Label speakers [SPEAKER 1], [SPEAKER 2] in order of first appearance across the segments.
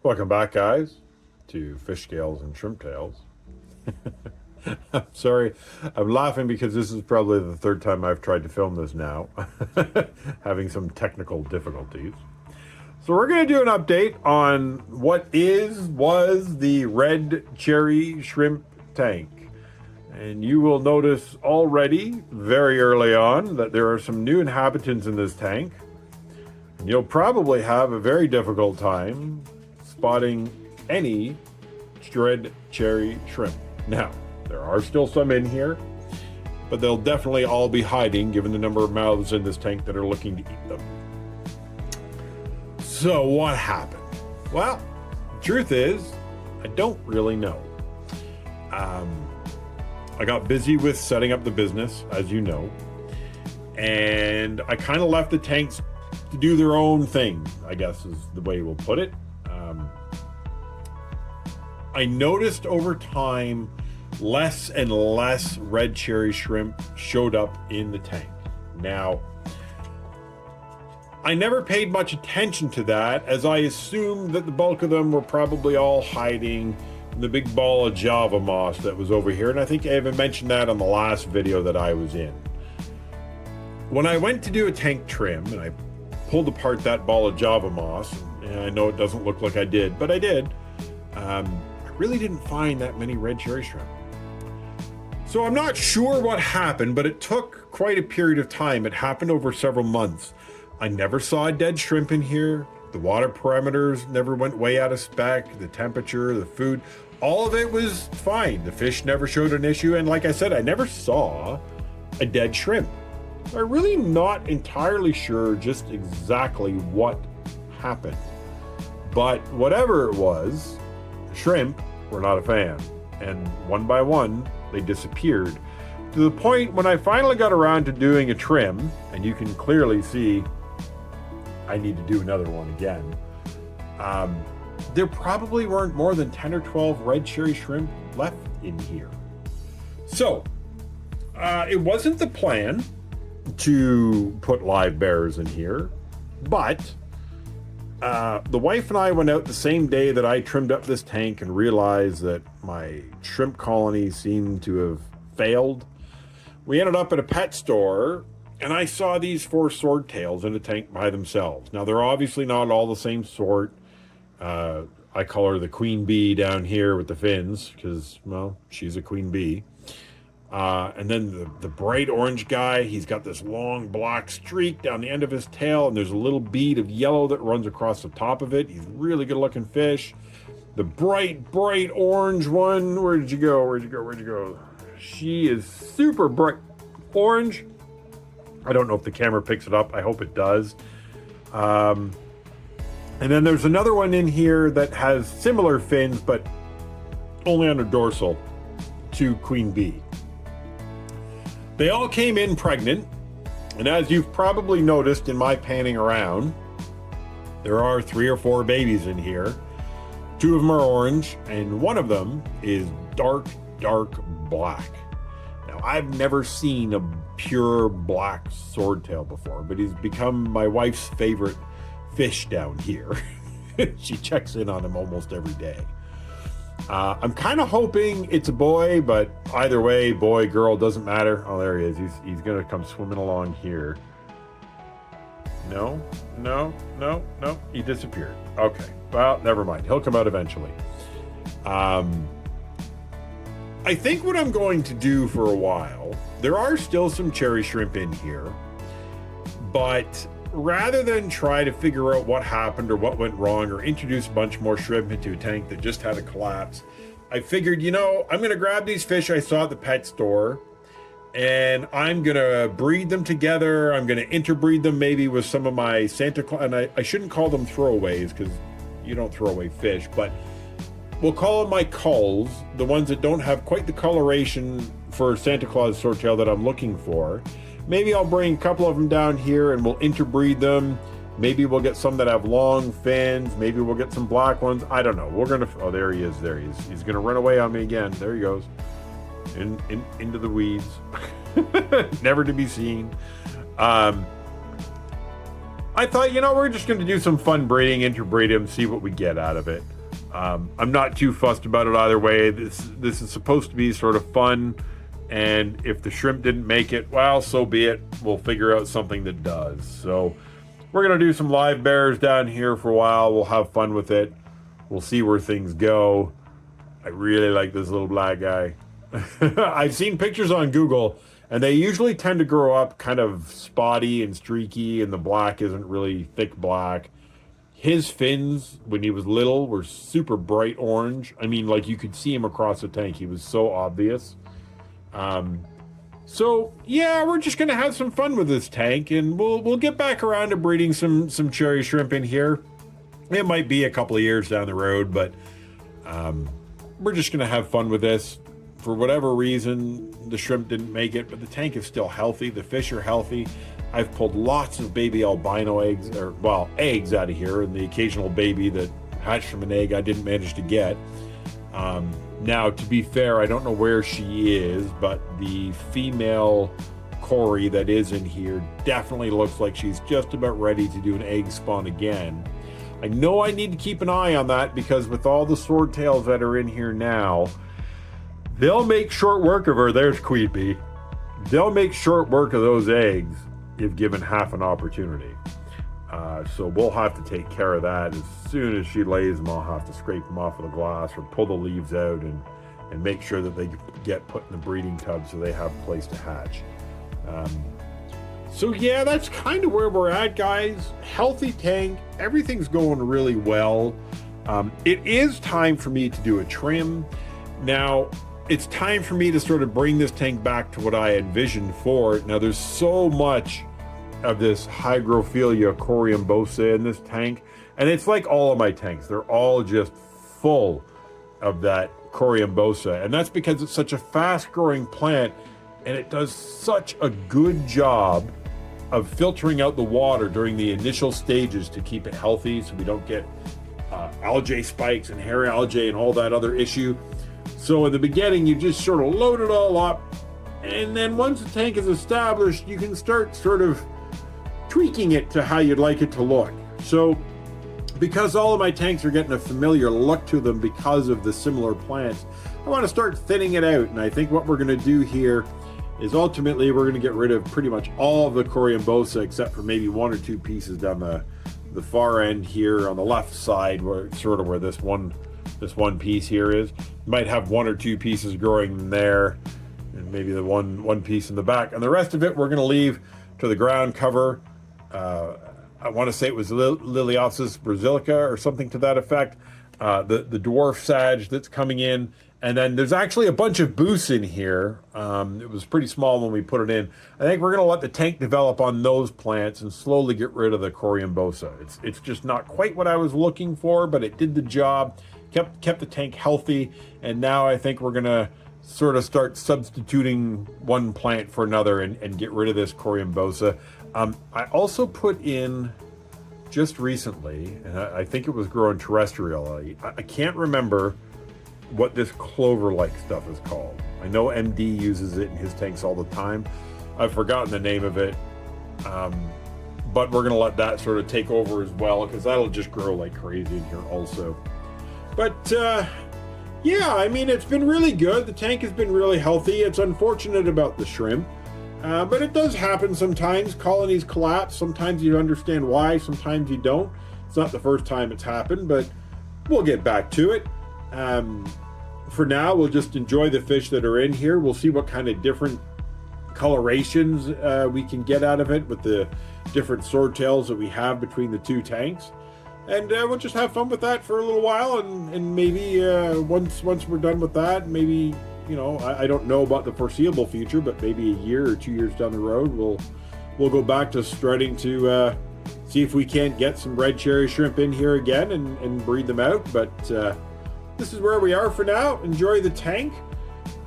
[SPEAKER 1] Welcome back, guys, to Fish Scales and Shrimp Tails. I'm sorry, I'm laughing because this is probably the third time I've tried to film this now, having some technical difficulties. So we're going to do an update on what was the red cherry shrimp tank. And you will notice already, very early on, that there are some new inhabitants in this tank. And you'll probably have a very difficult time spotting any red cherry shrimp. Now, there are still some in here, but they'll definitely all be hiding given the number of mouths in this tank that are looking to eat them. So what happened? Well, truth is, I don't really know. I got busy with setting up the business, as you know, and I kind of left the tanks to do their own thing, I guess is the way we'll put it. I noticed over time less and less red cherry shrimp showed up in the tank. Now, I never paid much attention to that, as I assumed that the bulk of them were probably all hiding in the big ball of Java moss that was over here, and I think I even mentioned that on the last video that I was in. When I went to do a tank trim, and I pulled apart that ball of Java moss, and I know it doesn't look like I did, but I did, I really didn't find that many red cherry shrimp. So I'm not sure what happened, but it took quite a period of time. It happened over several months. I never saw a dead shrimp in here. The water parameters never went way out of spec. The temperature, the food, all of it was fine. The fish never showed an issue. And like I said, I never saw a dead shrimp. I'm really not entirely sure just exactly what happened. But whatever it was, shrimp were not a fan. And one by one, they disappeared. To the point when I finally got around to doing a trim, and you can clearly see I need to do another one again. There probably weren't more than 10 or 12 red cherry shrimp left in here. So, it wasn't the plan to put live bears in here, but the wife and I went out the same day that I trimmed up this tank and realized that my shrimp colony seemed to have failed. We ended up at a pet store, and I saw these 4 swordtails in a tank by themselves. Now, they're obviously not all the same sort. I call her the queen bee down here with the fins because, well, she's a queen bee. And then the bright orange guy, he's got this long black streak down the end of his tail, and there's a little bead of yellow that runs across the top of it. He's a really good looking fish. The bright orange one, where did you go? She is super bright orange. I don't know if the camera picks it up. I hope it does. And then there's another one in here that has similar fins, but only on a dorsal to Queen Bee. They all came in pregnant, and as you've probably noticed in my panning around, there are 3 or 4 babies in here. 2 of them are orange, and one of them is dark black. Now, I've never seen a pure black swordtail before, but he's become my wife's favorite fish down here. She checks in on him almost every day. I'm kind of hoping it's a boy, but either way, boy, girl, doesn't matter. Oh, there he is. He's going to come swimming along here. No. He disappeared. Okay. Well, never mind. He'll come out eventually. I think what I'm going to do for a while, there are still some cherry shrimp in here, but rather than try to figure out what happened or what went wrong or introduce a bunch more shrimp into a tank that just had a collapse, I figured, I'm going to grab these fish I saw at the pet store and I'm going to breed them together. I'm going to interbreed them maybe with some of my Santa Claus, and I shouldn't call them throwaways because you don't throw away fish, but we'll call them my culls, the ones that don't have quite the coloration for Santa Claus swordtail that I'm looking for. Maybe I'll bring a couple of them down here and we'll interbreed them. Maybe we'll get some that have long fins. Maybe we'll get some black ones. I don't know. We're going to... Oh, there he is. He's going to run away on me again. There he goes. Into the weeds. Never to be seen. I I thought, we're just going to do some fun breeding, interbreed them, see what we get out of it. I'm not too fussed about it either way. This is supposed to be sort of fun, and if the shrimp didn't make it, well, so be it. We'll figure out something that does. So we're going to do some live bears down here for a while. We'll have fun with it. We'll see where things go. I really like this little black guy. I've seen pictures on Google, and they usually tend to grow up kind of spotty and streaky, and the black isn't really thick black. His fins, when he was little, were super bright orange. I mean, like you could see him across the tank. He was so obvious. So yeah, we're just gonna have some fun with this tank, and we'll get back around to breeding some cherry shrimp in here. It might be a couple of years down the road, but we're just gonna have fun with this. For whatever reason, the shrimp didn't make it, but the tank is still healthy. The fish are healthy. I've pulled lots of baby albino eggs, eggs out of here, and the occasional baby that hatched from an egg I didn't manage to get. Now, to be fair, I don't know where she is, but the female Cory that is in here definitely looks like she's just about ready to do an egg spawn again. I know I need to keep an eye on that, because with all the swordtails that are in here now, they'll make short work of her. There's Queen Bee. They'll make short work of those eggs if given half an opportunity. So we'll have to take care of that. As soon as she lays them, I'll have to scrape them off of the glass or pull the leaves out and make sure that they get put in the breeding tub so they have a place to hatch. So yeah, that's kind of where we're at, guys. Healthy tank. Everything's going really well. It is time for me to do a trim. Now, it's time for me to sort of bring this tank back to what I envisioned for it. Now, there's so much of this Hygrophila coryambosa in this tank, and it's like all of my tanks. They're all just full of that coryambosa, and that's because it's such a fast-growing plant, and it does such a good job of filtering out the water during the initial stages to keep it healthy, so we don't get algae spikes and hair algae and all that other issue. So in the beginning, you just sort of load it all up, and then once the tank is established, you can start sort of tweaking it to how you'd like it to look. So because all of my tanks are getting a familiar look to them because of the similar plants, I want to start thinning it out. And I think what we're going to do here is ultimately we're going to get rid of pretty much all of the coryambosa except for maybe one or two pieces down the far end here on the left side, where this one piece here is. You might have one or two pieces growing there, and maybe the one piece in the back, and the rest of it we're going to leave to the ground cover. I want to say it was Liliopsis brasilica or something to that effect. The dwarf sage that's coming in, and then there's actually a bunch of booths in here. It was pretty small when we put it in. I think we're going to let the tank develop on those plants and slowly get rid of the coryambosa. It's just not quite what I was looking for, but it did the job. Kept the tank healthy, and now I think we're gonna sort of start substituting one plant for another and get rid of this coryambosa. I also put in just recently, and I think it was grown terrestrially. I can't remember what this clover-like stuff is called. I know MD uses it in his tanks all the time. I've forgotten the name of it, but we're gonna let that sort of take over as well, because that'll just grow like crazy in here also. But yeah, I mean, it's been really good. The tank has been really healthy. It's unfortunate about the shrimp, but it does happen sometimes. Colonies collapse. Sometimes you understand why, sometimes you don't. It's not the first time it's happened, but we'll get back to it. For now, we'll just enjoy the fish that are in here. We'll see what kind of different colorations we can get out of it with the different swordtails that we have between the two tanks. And we'll just have fun with that for a little while, and maybe once we're done with that, maybe, I don't know about the foreseeable future, but maybe a year or 2 years down the road, we'll go back to starting to see if we can't get some red cherry shrimp in here again and breed them out. But this is where we are for now. Enjoy the tank.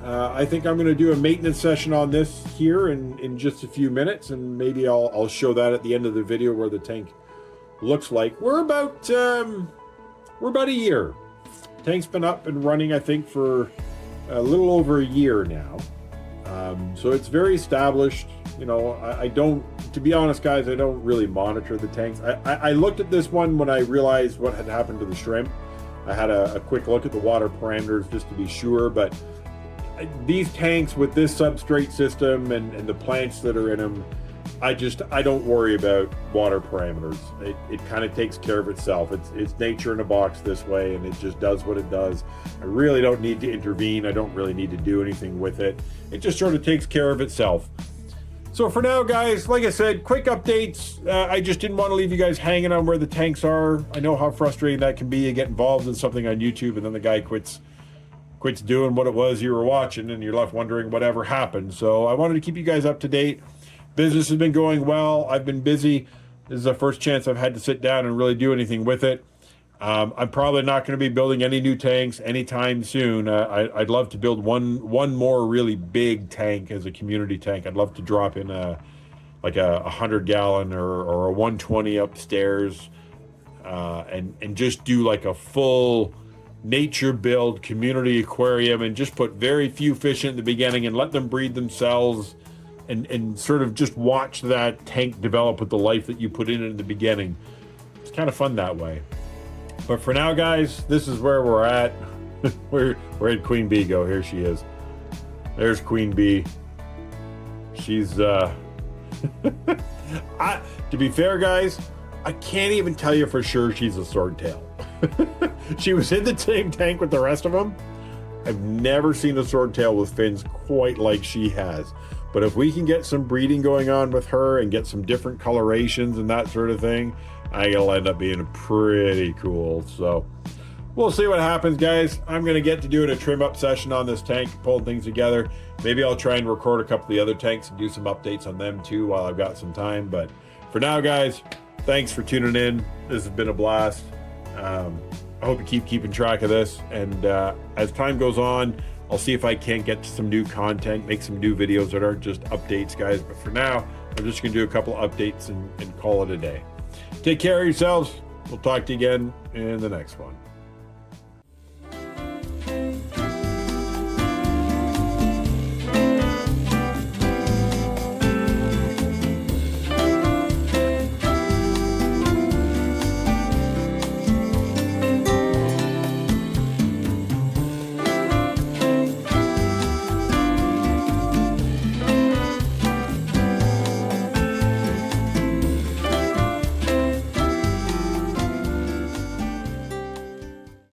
[SPEAKER 1] I think I'm going to do a maintenance session on this here in just a few minutes, and maybe I'll show that at the end of the video where the tank looks like. We're about a year. Tank's been up and running, I think, for a little over a year now. So it's very established. You know, I don't, to be honest, guys, I don't really monitor the tanks. I looked at this one when I realized what had happened to the shrimp. I had a quick look at the water parameters just to be sure, but these tanks with this substrate system and the plants that are in them, I don't worry about water parameters. It kind of takes care of itself. It's nature in a box this way, and it just does what it does. I really don't need to intervene. I don't really need to do anything with it. It just sort of takes care of itself. So for now, guys, like I said, quick updates. I just didn't want to leave you guys hanging on where the tanks are. I know how frustrating that can be. You get involved in something on YouTube and then the guy quits doing what it was you were watching, and you're left wondering whatever happened. So I wanted to keep you guys up to date. Business has been going well. I've been busy. This is the first chance I've had to sit down and really do anything with it. I'm probably not going to be building any new tanks anytime soon. I'd love to build one more really big tank as a community tank. I'd love to drop in like a 100-gallon or a 120 upstairs, and just do like a full nature build community aquarium, and just put very few fish in the beginning and let them breed themselves, and sort of just watch that tank develop with the life that you put in the beginning. It's kind of fun that way. But for now, guys, this is where we're at. Where'd Queen Bee go? Here she is. There's Queen Bee. She's to be fair, guys, I can't even tell you for sure she's a swordtail. She was in the same tank with the rest of them. I've never seen a swordtail with fins quite like she has. But if we can get some breeding going on with her and get some different colorations and that sort of thing, I think it'll end up being pretty cool. So we'll see what happens, guys. I'm going to get to doing a trim up session on this tank, pulling things together. Maybe I'll try and record a couple of the other tanks and do some updates on them too while I've got some time. But for now, guys, thanks for tuning in. This has been a blast. I hope you keep keeping track of this. And as time goes on, I'll see if I can't get some new content, make some new videos that aren't just updates, guys. But for now, I'm just going to do a couple updates and call it a day. Take care of yourselves. We'll talk to you again in the next one.